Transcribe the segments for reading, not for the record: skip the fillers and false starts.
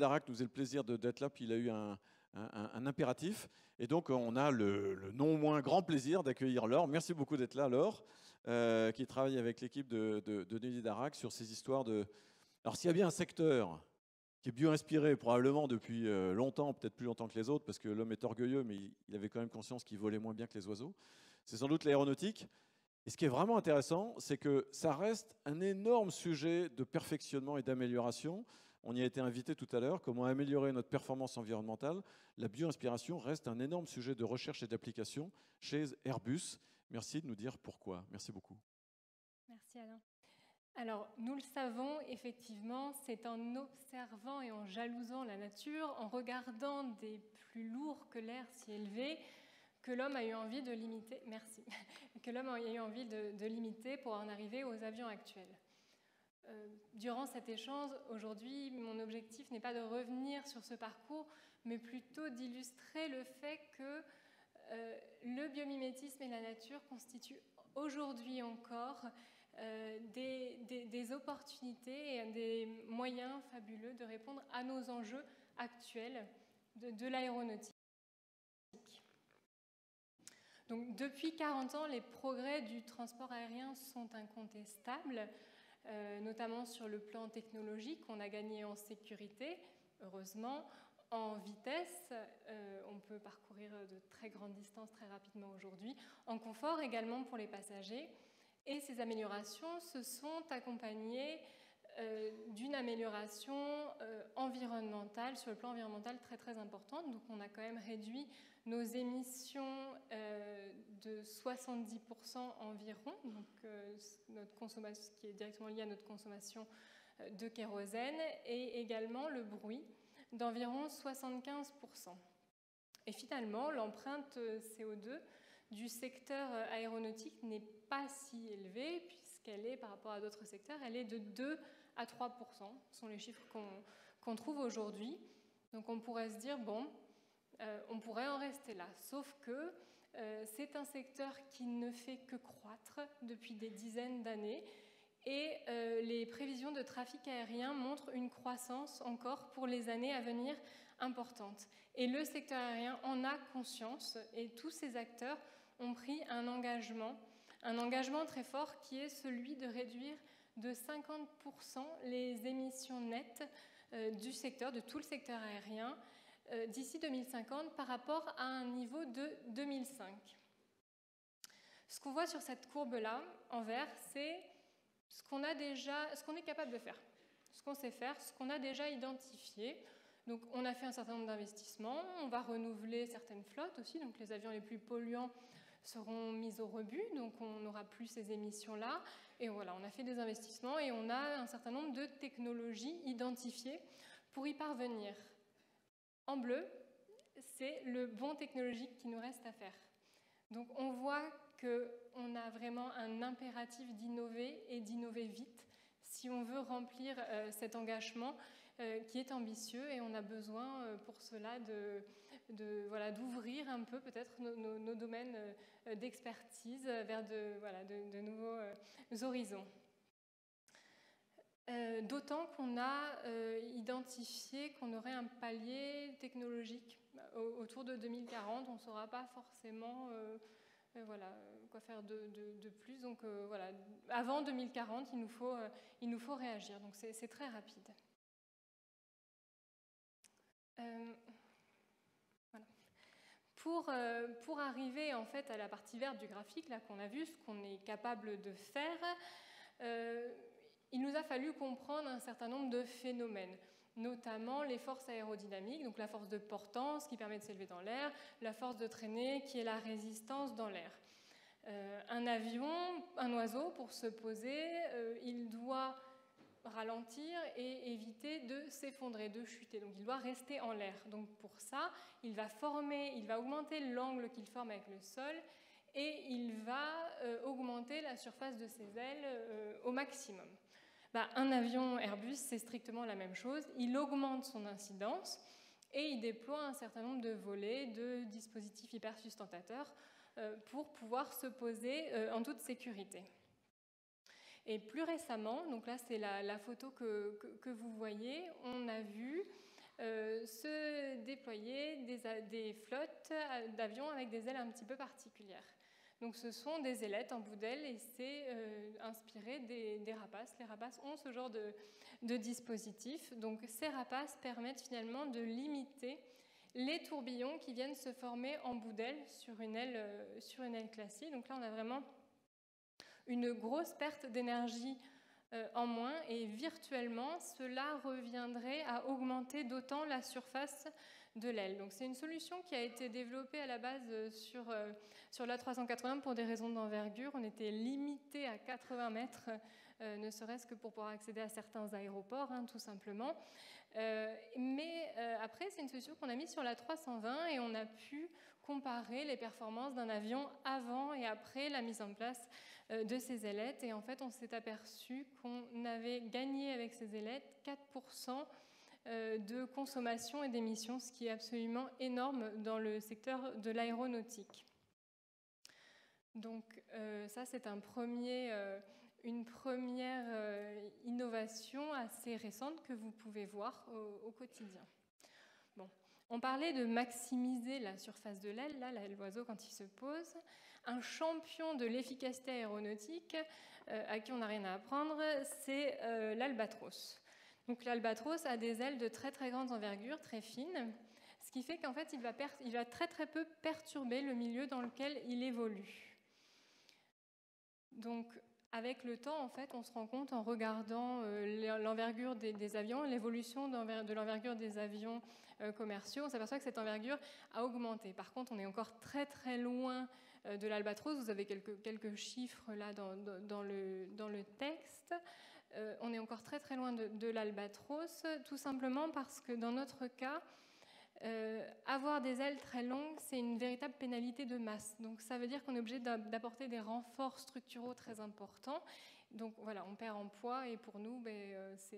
Darac nous faisait le plaisir d'être là, puis il a eu un impératif. Et donc, on a le non moins grand plaisir d'accueillir Laure. Merci beaucoup d'être là, Laure, qui travaille avec l'équipe de Denis Darac sur ces histoires de... Alors, s'il y a bien un secteur qui est bio-inspiré, probablement depuis longtemps, peut-être plus longtemps que les autres, parce que l'homme est orgueilleux, mais il avait quand même conscience qu'il volait moins bien que les oiseaux, c'est sans doute l'aéronautique. Et ce qui est vraiment intéressant, c'est que ça reste un énorme sujet de perfectionnement et d'amélioration. On y a été invité tout à l'heure, comment améliorer notre performance environnementale. La bio-inspiration reste un énorme sujet de recherche et d'application chez Airbus. Merci de nous dire pourquoi. Merci beaucoup. Merci Alain. Alors, nous le savons, effectivement, c'est en observant et en jalousant la nature, en regardant des plus lourds que l'air si élevé, que l'homme a eu envie de limiter, merci, que l'homme a eu envie de limiter pour en arriver aux avions actuels. Durant cet échange, aujourd'hui, mon objectif n'est pas de revenir sur ce parcours, mais plutôt d'illustrer le fait que le biomimétisme et la nature constituent aujourd'hui encore des opportunités et des moyens fabuleux de répondre à nos enjeux actuels de l'aéronautique. Donc, depuis 40 ans, les progrès du transport aérien sont incontestables, notamment sur le plan technologique. On a gagné en sécurité, heureusement, en vitesse, on peut parcourir de très grandes distances très rapidement aujourd'hui, en confort également pour les passagers. Et ces améliorations se sont accompagnées d'une amélioration environnementale, sur le plan environnemental très très importante. Donc on a quand même réduit nos émissions de 70% environ, donc notre consommation, qui est directement liée à notre consommation de kérosène, et également le bruit d'environ 75%. Et finalement, l'empreinte CO2 du secteur aéronautique n'est pas si élevée, puisqu'elle est, par rapport à d'autres secteurs, elle est de 2 à 3%. Ce sont les chiffres qu'on trouve aujourd'hui. Donc on pourrait se dire, bon, on pourrait en rester là. Sauf que c'est un secteur qui ne fait que croître depuis des dizaines d'années. Et les prévisions de trafic aérien montrent une croissance encore pour les années à venir importante. Et le secteur aérien en a conscience, et tous ces acteurs ont pris un engagement très fort qui est celui de réduire de 50% les émissions nettes du secteur, de tout le secteur aérien, d'ici 2050 par rapport à un niveau de 2005. Ce qu'on voit sur cette courbe-là, en vert, c'est ce qu'on est capable de faire, ce qu'on sait faire, ce qu'on a déjà identifié. Donc on a fait un certain nombre d'investissements, on va renouveler certaines flottes aussi, donc les avions les plus polluants seront mis au rebut, donc on n'aura plus ces émissions-là. Et voilà, on a fait des investissements et on a un certain nombre de technologies identifiées pour y parvenir. En bleu, c'est le bond technologique qui nous reste à faire. Donc on voit qu'on a vraiment un impératif d'innover et d'innover vite si on veut remplir cet engagement qui est ambitieux, et on a besoin pour cela d'ouvrir un peu peut-être nos domaines d'expertise vers de nouveaux horizons. D'autant qu'on a identifié qu'on aurait un palier technologique autour de 2040. On ne saura pas forcément quoi faire de plus. Donc voilà, avant 2040, il nous faut réagir. Donc c'est très rapide. Voilà. Pour arriver en fait à la partie verte du graphique là qu'on a vu, ce qu'on est capable de faire, il nous a fallu comprendre un certain nombre de phénomènes, notamment les forces aérodynamiques, donc la force de portance qui permet de s'élever dans l'air, la force de traînée qui est la résistance dans l'air. Un avion, un oiseau, pour se poser, il doit ralentir et éviter de s'effondrer, de chuter. Donc il doit rester en l'air. Donc pour ça, il va augmenter l'angle qu'il forme avec le sol et il va augmenter la surface de ses ailes au maximum. Un avion Airbus, c'est strictement la même chose. Il augmente son incidence et il déploie un certain nombre de volets de dispositifs hypersustentateurs pour pouvoir se poser en toute sécurité. Et plus récemment, donc là c'est la photo que vous voyez, on a vu se déployer des flottes d'avions avec des ailes un petit peu particulières. Donc ce sont des ailettes en bout d'aile et c'est inspiré des rapaces. Les rapaces ont ce genre de dispositif. Donc ces rapaces permettent finalement de limiter les tourbillons qui viennent se former en bout d'aile sur une aile classique. Donc là, on a vraiment une grosse perte d'énergie en moins et virtuellement, cela reviendrait à augmenter d'autant la surface de l'aile. Donc c'est une solution qui a été développée à la base sur l'A380 pour des raisons d'envergure. On était limité à 80 mètres, ne serait-ce que pour pouvoir accéder à certains aéroports, tout simplement. Mais après, c'est une solution qu'on a mise sur l'A320 et on a pu comparer les performances d'un avion avant et après la mise en place de ces ailettes. Et en fait, on s'est aperçu qu'on avait gagné avec ces ailettes 4% de consommation et d'émissions, ce qui est absolument énorme dans le secteur de l'aéronautique. Donc ça, c'est une première innovation assez récente que vous pouvez voir au quotidien. Bon. On parlait de maximiser la surface de l'aile, là, l'oiseau quand il se pose. Un champion de l'efficacité aéronautique, à qui on n'a rien à apprendre, c'est l'albatros. Donc l'albatros a des ailes de très très grande envergure, très fines, ce qui fait qu'en fait il va très très peu perturber le milieu dans lequel il évolue. Donc avec le temps, en fait, on se rend compte en regardant l'envergure des avions, l'évolution de l'envergure des avions commerciaux, on s'aperçoit que cette envergure a augmenté. Par contre, on est encore très très loin de l'albatros. Vous avez quelques chiffres là dans le texte. On est encore très très loin de l'albatros, tout simplement parce que dans notre cas, avoir des ailes très longues, c'est une véritable pénalité de masse. Donc ça veut dire qu'on est obligé d'apporter des renforts structuraux très importants. Donc voilà, on perd en poids et pour nous, ça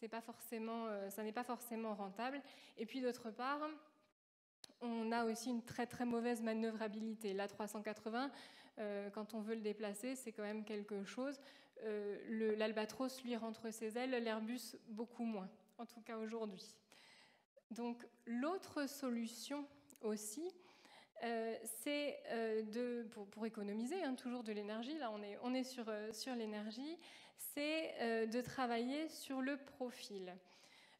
n'est pas forcément rentable. Et puis d'autre part, on a aussi une très très mauvaise manœuvrabilité. L'A380, quand on veut le déplacer, c'est quand même quelque chose. L'albatros, lui, rentre ses ailes, l'Airbus, beaucoup moins, en tout cas aujourd'hui. Donc l'autre solution aussi, c'est pour économiser toujours de l'énergie, là on est sur l'énergie, c'est de travailler sur le profil.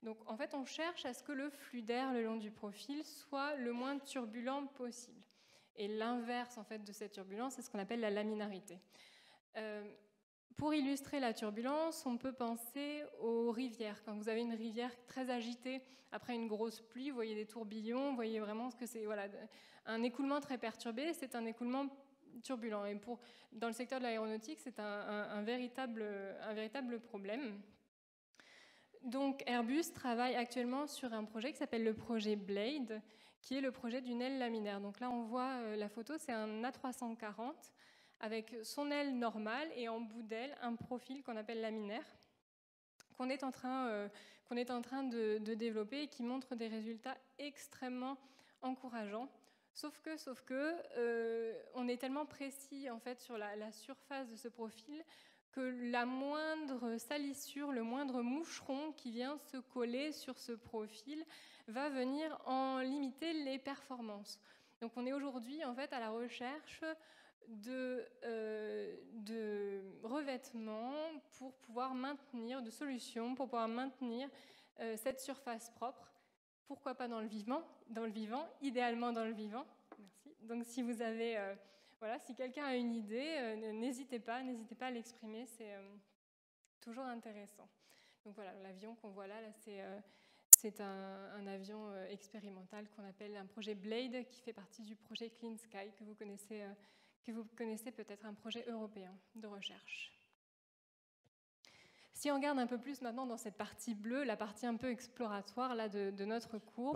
Donc en fait on cherche à ce que le flux d'air le long du profil soit le moins turbulent possible. Et l'inverse en fait de cette turbulence, c'est ce qu'on appelle la laminarité. Pour illustrer la turbulence, on peut penser aux rivières. Quand vous avez une rivière très agitée après une grosse pluie, vous voyez des tourbillons, vous voyez vraiment ce que c'est. Voilà, un écoulement très perturbé, c'est un écoulement turbulent. Et dans le secteur de l'aéronautique, c'est un véritable problème. Donc Airbus travaille actuellement sur un projet qui s'appelle le projet Blade, qui est le projet d'une aile laminaire. Donc là, on voit la photo, c'est un A340 avec son aile normale et en bout d'aile, un profil qu'on appelle laminaire, qu'on est en train de développer et qui montre des résultats extrêmement encourageants. Sauf que on est tellement précis en fait, sur la surface de ce profil que la moindre salissure, le moindre moucheron qui vient se coller sur ce profil va venir en limiter les performances. Donc on est aujourd'hui en fait à la recherche de revêtements pour pouvoir maintenir, de solutions pour pouvoir maintenir cette surface propre. Pourquoi pas dans le vivant, idéalement dans le vivant. Merci. Donc si vous avez, si quelqu'un a une idée, n'hésitez pas à l'exprimer, c'est toujours intéressant. Donc voilà, l'avion qu'on voit là c'est un avion expérimental qu'on appelle un projet Blade qui fait partie du projet Clean Sky que vous connaissez peut-être, un projet européen de recherche. Si on regarde un peu plus maintenant dans cette partie bleue, la partie un peu exploratoire là, de notre cours.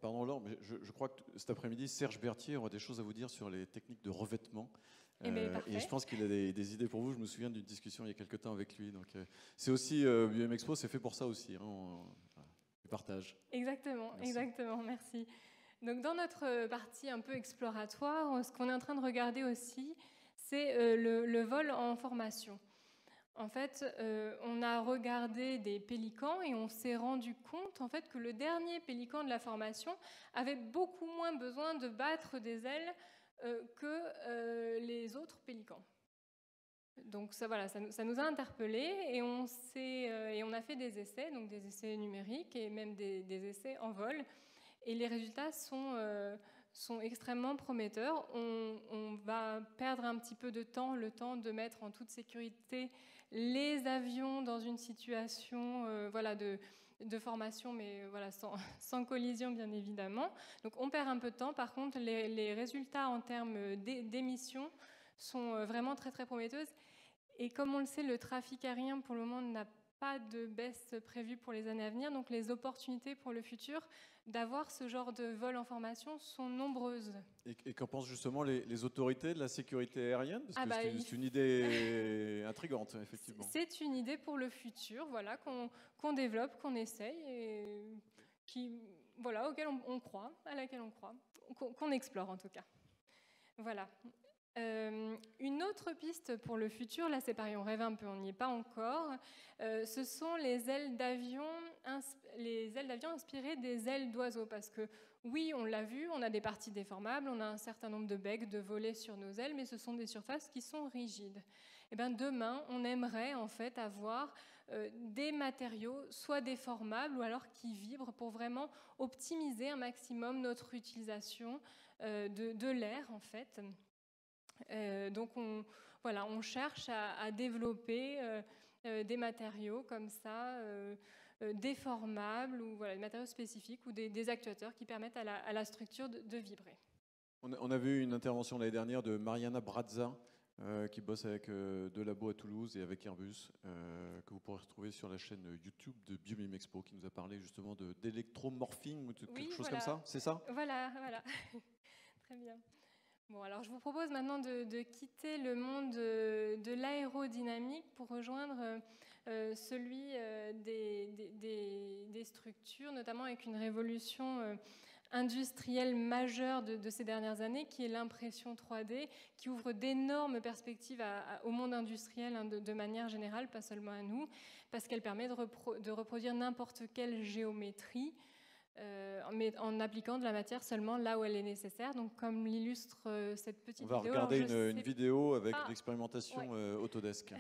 Pardon Laure, mais je crois que cet après-midi, Serge Berthier aura des choses à vous dire sur les techniques de revêtement. Et je pense qu'il a des idées pour vous. Je me souviens d'une discussion il y a quelques temps avec lui. Donc, c'est aussi, BM Expo, c'est fait pour ça aussi. Du partage. Exactement, merci. Donc dans notre partie un peu exploratoire, ce qu'on est en train de regarder aussi, c'est le vol en formation. En fait, on a regardé des pélicans et on s'est rendu compte en fait, que le dernier pélican de la formation avait beaucoup moins besoin de battre des ailes que les autres pélicans. Donc ça, voilà, ça nous a interpellés et on a fait des essais, donc des essais numériques et même des essais en vol. Et les résultats sont extrêmement prometteurs. On va perdre un petit peu de temps, le temps de mettre en toute sécurité les avions dans une situation voilà, de formation, mais voilà, sans collision bien évidemment. Donc on perd un peu de temps. Par contre, les résultats en termes d'émissions sont vraiment très très prometteuses. Et comme on le sait, le trafic aérien pour le moment n'a pas de baisse prévue pour les années à venir. Donc les opportunités pour le futur d'avoir ce genre de vol en formation sont nombreuses. Et qu'en pensent justement les autorités de la sécurité aérienne? Parce que c'est une idée intrigante, effectivement. C'est une idée pour le futur, voilà, qu'on développe, qu'on essaye, et voilà, auquel on croit, à laquelle on croit, qu'on explore en tout cas. Voilà. Une autre piste pour le futur, là c'est pareil, on rêve un peu, on n'y est pas encore, ce sont les ailes d'avion inspirées des ailes d'oiseaux, parce que oui, on l'a vu, on a des parties déformables, on a un certain nombre de becs, de volets sur nos ailes, mais ce sont des surfaces qui sont rigides. Et bien demain, on aimerait en fait avoir des matériaux soit déformables ou alors qui vibrent pour vraiment optimiser un maximum notre utilisation de l'air en fait. Donc on cherche à développer des matériaux comme ça, déformables, ou voilà, des matériaux spécifiques ou des actuateurs qui permettent à la structure de vibrer. On a vu une intervention l'année dernière de Mariana Brazza, qui bosse avec deux labos à Toulouse et avec Airbus, que vous pourrez retrouver sur la chaîne YouTube de Biomime Expo, qui nous a parlé justement d'électromorphing ou de quelque chose comme ça, c'est ça? Voilà. Très bien. Bon, alors je vous propose maintenant de quitter le monde de l'aérodynamique pour rejoindre celui des structures, notamment avec une révolution industrielle majeure de ces dernières années, qui est l'impression 3D, qui ouvre d'énormes perspectives au monde industriel de manière générale, pas seulement à nous, parce qu'elle permet de reproduire n'importe quelle géométrie, mais en appliquant de la matière seulement là où elle est nécessaire. Donc, comme l'illustre cette petite vidéo... On va regarder une vidéo avec l'expérimentation Autodesk.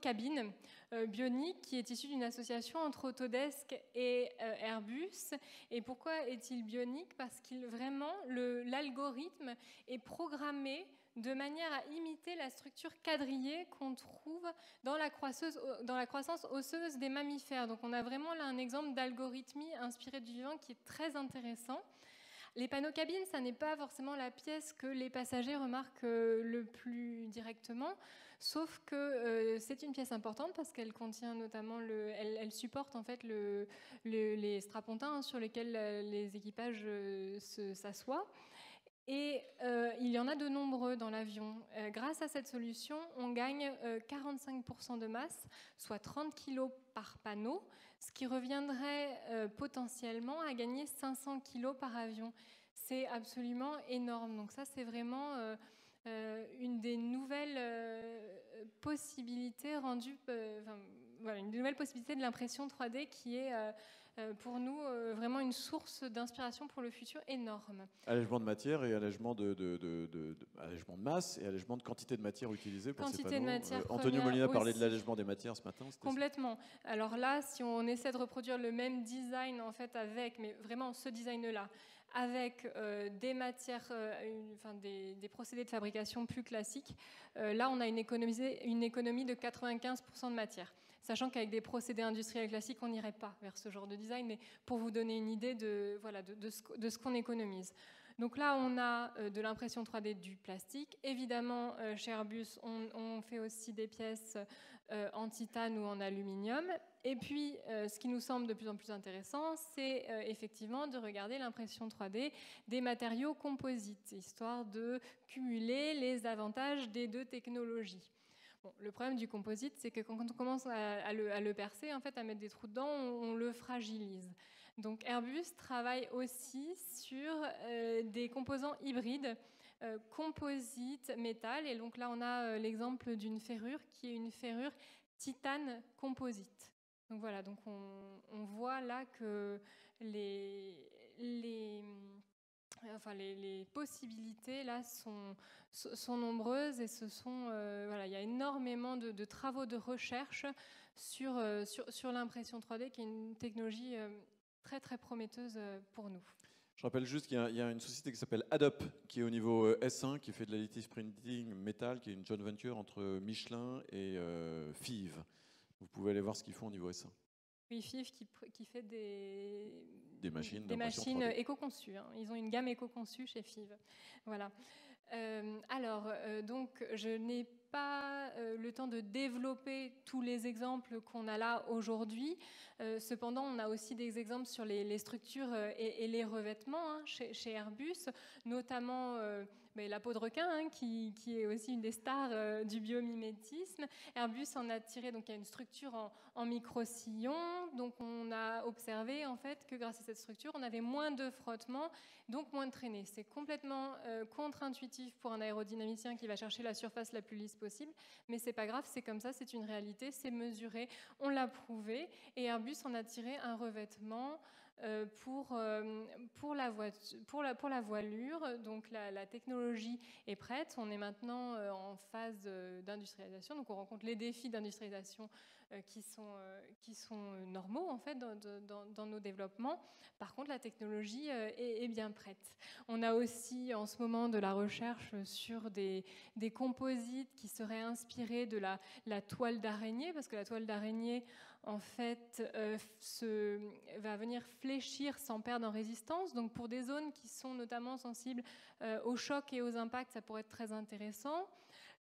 cabine bionique qui est issu d'une association entre Autodesk et Airbus. Et pourquoi est-il bionique? Parce qu'il vraiment, l'algorithme est programmé de manière à imiter la structure quadrillée qu'on trouve dans la croissance osseuse des mammifères. Donc on a vraiment là un exemple d'algorithmie inspirée du vivant qui est très intéressant. Les panneaux cabines, ça n'est pas forcément la pièce que les passagers remarquent le plus directement, sauf que c'est une pièce importante parce qu'elle contient notamment, elle supporte en fait les strapontins sur lesquels les équipages s'assoient. Et il y en a de nombreux dans l'avion. Grâce à cette solution, on gagne 45% de masse, soit 30 kg par panneau, ce qui reviendrait potentiellement à gagner 500 kg par avion. C'est absolument énorme. Donc ça, c'est vraiment une des nouvelles possibilités rendues, voilà, une nouvelle possibilité de l'impression 3D qui est pour nous vraiment une source d'inspiration pour le futur énorme. Allègement de matière et allègement allègement de masse et allègement de quantité de matière utilisée pour ces panneaux. Quantité de matière Antonio Molina parlait de l'allègement des matières ce matin. Complètement. Alors là, si on essaie de reproduire le même design en fait mais vraiment ce design-là, avec des matières, des procédés de fabrication plus classiques, là on a une économie de 95% de matière. Sachant qu'avec des procédés industriels classiques, on n'irait pas vers ce genre de design, mais pour vous donner une idée de ce qu'on économise. Donc là, on a de l'impression 3D du plastique. Évidemment, chez Airbus, on fait aussi des pièces en titane ou en aluminium. Et puis, ce qui nous semble de plus en plus intéressant, c'est effectivement de regarder l'impression 3D des matériaux composites, histoire de cumuler les avantages des deux technologies. Bon, le problème du composite, c'est que quand on commence à le percer, en fait, à mettre des trous dedans, on le fragilise. Donc Airbus travaille aussi sur des composants hybrides, composite, métal. Et donc là, on a l'exemple d'une ferrure qui est une ferrure titane composite. Donc voilà, donc on voit là que les possibilités là sont nombreuses et il y a énormément de travaux de recherche sur l'impression 3D qui est une technologie très très prometteuse pour nous. Je rappelle juste qu'il y a une société qui s'appelle Adobe qui est au niveau S1 qui fait de l'additive printing métal, qui est une joint venture entre Michelin et Fives. Vous pouvez aller voir ce qu'ils font au niveau S1. Oui, Fives qui fait des machines éco-conçues. Hein. Ils ont une gamme éco-conçue chez Fives. Voilà. Donc, je n'ai pas le temps de développer tous les exemples qu'on a là aujourd'hui. Cependant, on a aussi des exemples sur les structures et les revêtements chez Airbus, notamment la peau de requin, qui est aussi une des stars du biomimétisme. Airbus en a tiré, donc il y a une structure en micro-sillon. Donc on a observé en fait que grâce à cette structure, on avait moins de frottement, donc moins de traînées. C'est complètement contre-intuitif pour un aérodynamicien qui va chercher la surface la plus lisse possible, mais c'est pas grave, c'est comme ça, c'est une réalité, c'est mesuré, on l'a prouvé, et Airbus en a tiré un revêtement pour la voilure. Donc la technologie est prête, on est maintenant en phase d'industrialisation, donc on rencontre les défis d'industrialisation qui sont normaux en fait dans nos développements. Par contre, la technologie est bien prête. On a aussi en ce moment de la recherche sur des composites qui seraient inspirés de la toile d'araignée, parce que la toile d'araignée en fait va venir fléchir sans perdre en résistance. Donc pour des zones qui sont notamment sensibles aux chocs et aux impacts, ça pourrait être très intéressant.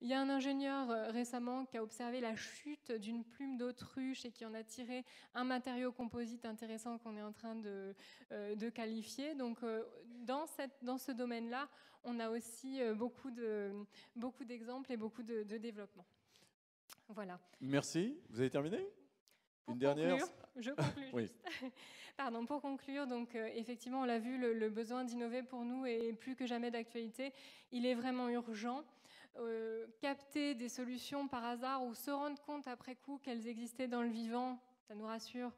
Il y a un ingénieur récemment qui a observé la chute d'une plume d'autruche et qui en a tiré un matériau composite intéressant qu'on est en train de qualifier. Donc dans ce domaine-là, on a aussi beaucoup d'exemples et beaucoup de développement. Voilà. Merci. Vous avez terminé ? Une dernière. Je conclue oui. juste. Pardon, pour conclure, donc effectivement, on l'a vu, le besoin d'innover pour nous est plus que jamais d'actualité. Il est vraiment urgent. Capter des solutions par hasard ou se rendre compte après coup qu'elles existaient dans le vivant, ça nous rassure,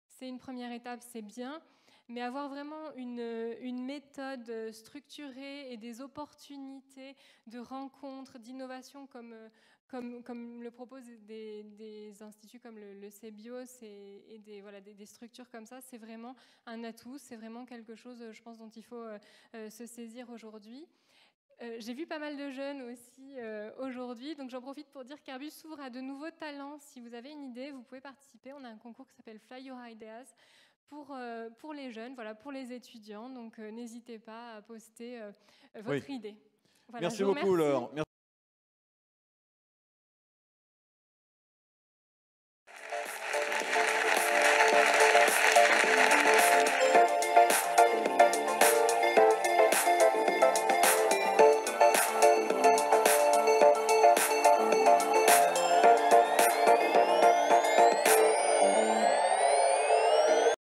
c'est une première étape, c'est bien. Mais avoir vraiment une méthode structurée et des opportunités de rencontres, d'innovation comme le proposent des instituts comme le CBIOS et des structures comme ça, c'est vraiment un atout, c'est vraiment quelque chose, je pense, dont il faut se saisir aujourd'hui. J'ai vu pas mal de jeunes aussi aujourd'hui, donc j'en profite pour dire qu'Airbus s'ouvre à de nouveaux talents. Si vous avez une idée, vous pouvez participer. On a un concours qui s'appelle Fly Your Ideas pour les jeunes, voilà, pour les étudiants. Donc n'hésitez pas à poster votre idée. Voilà, merci beaucoup, Laure.